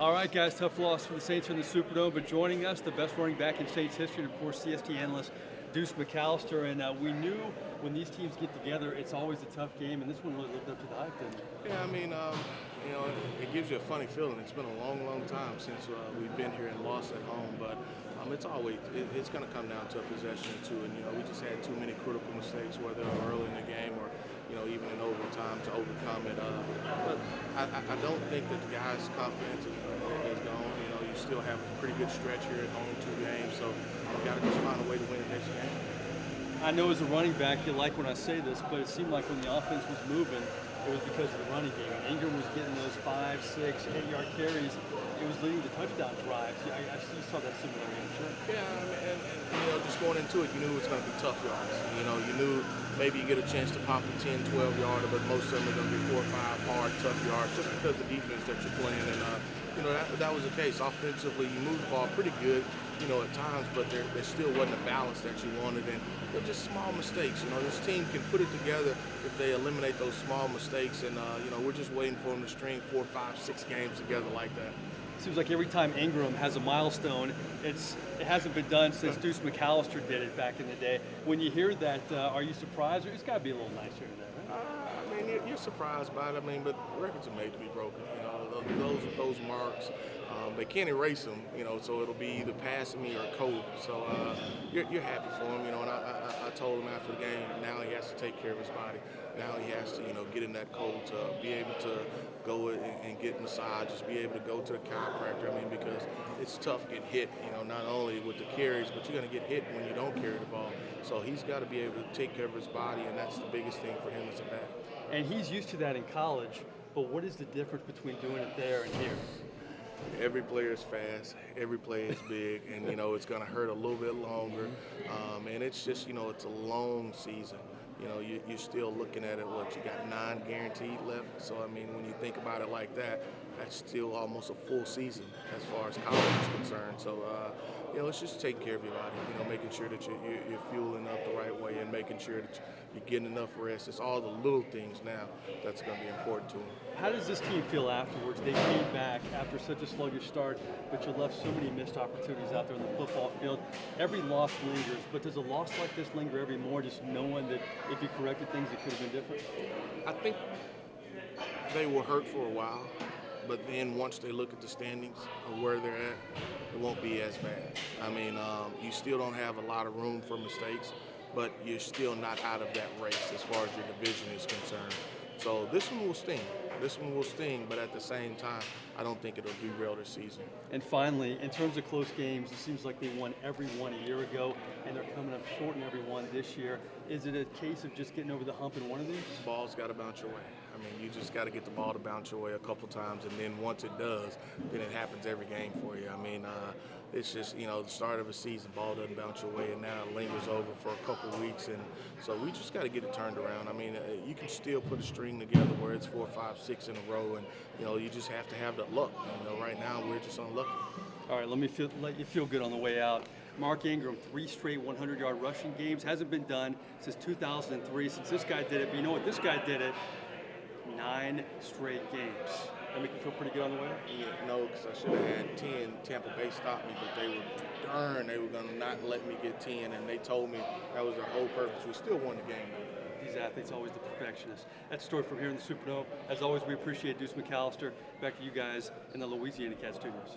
All right, guys, tough loss for the Saints in the Superdome, but joining us, the best running back in Saints history, and of course, CST analyst Deuce McAllister. And we knew when these teams get together, it's always a tough game, and this one really lived up to the hype, didn't it? Yeah, I mean, it gives you a funny feeling. It's been a long, long time since we've been here and lost at home, but it's always it's going to come down to a possession or two, and we just had too many critical mistakes, whether early in the game or even in overtime to overcome it. But I don't think that the guys' confidence is gone. You still have a pretty good stretch here at home, 2 games, so you got to just find a way to win the next game. I know as a running back, you like when I say this, but it seemed like when the offense was moving, it was because of the running game. Ingram was getting those 5, 6, 8-yard carries. It was leading to touchdown drives. I saw that similarly, I'm sure. Yeah, and just going into it, you knew it was going to be tough yards. You knew maybe you get a chance to pop a 10, 12-yarder, but most of them are going to be 4 or 5 hard, tough yards just because of the defense that you're playing. And, that was the case. Offensively, you moved the ball pretty good, at times, but there still wasn't a balance that you wanted. And they're just small mistakes. This team can put it together if they eliminate those small mistakes. And, we're just waiting for them to string 4, 5, 6 games together like that. Seems like every time Ingram has a milestone, it hasn't been done since Deuce McAllister did it back in the day. When you hear that, are you surprised? Or it's got to be a little nicer than that, right? You're surprised by it. But records are made to be broken. Those marks, they can't erase them. So it'll be either passing me or code. So you're happy for him. And I told him after the game. Now he has to take care of his body. Now he has to, get in that code to be able to go and get massages, be able to go to the chiropractor. Because it's tough to get hit, not only with the carries, but you're going to get hit when you don't carry the ball. So he's got to be able to take care of his body, and that's the biggest thing for him as a back. And he's used to that in college, but what is the difference between doing it there and here? Every player is fast, every play is big, and it's going to hurt a little bit longer. And it's just it's a long season. You're still looking at it. You got 9 guaranteed left. So when you think about it like that, that's still almost a full season as far as college is concerned. So it's just taking care of your body. Making sure that you're fueling up the right way and making sure that you're getting enough rest. It's all the little things now that's going to be important to them. How does this team feel afterwards? They came back after such a sluggish start, but you left so many missed opportunities out there on the football field. Every loss lingers, but does a loss like this linger every more, just knowing that if you corrected things, it could have been different? I think they were hurt for a while, but then once they look at the standings of where they're at, it won't be as bad. You still don't have a lot of room for mistakes, but you're still not out of that race as far as your division is concerned. So this one will sting. But at the same time, I don't think it'll derail their season. And finally, in terms of close games, it seems like they won every one a year ago, and they're coming up short in every one this year. Is it a case of just getting over the hump in one of these? The ball's got to bounce your way. You just got to get the ball to bounce your way a couple times, and then once it does, then it happens every game for you. It's just, the start of a season, ball doesn't bounce your way, and now it lingers over for a couple weeks, and so we just got to get it turned around. You can still put a string together where it's 4, 5, 6 in a row, and, you just have to have the luck. Right now we're just unlucky. All right, let you feel good on the way out. Mark Ingram, 3 straight 100-yard rushing games. Hasn't been done since 2003, since this guy did it. But you know what? This guy did it 9 straight games. That make you feel pretty good on the way? Yeah, no, because I should have had 10. Tampa Bay stopped me, but they were going to not let me get 10, and they told me that was their whole purpose. We still won the game, though. These athletes always the perfectionists. That's the story from here in the Superdome. As always, we appreciate Deuce McAllister. Back to you guys in the Louisiana Cat Studios.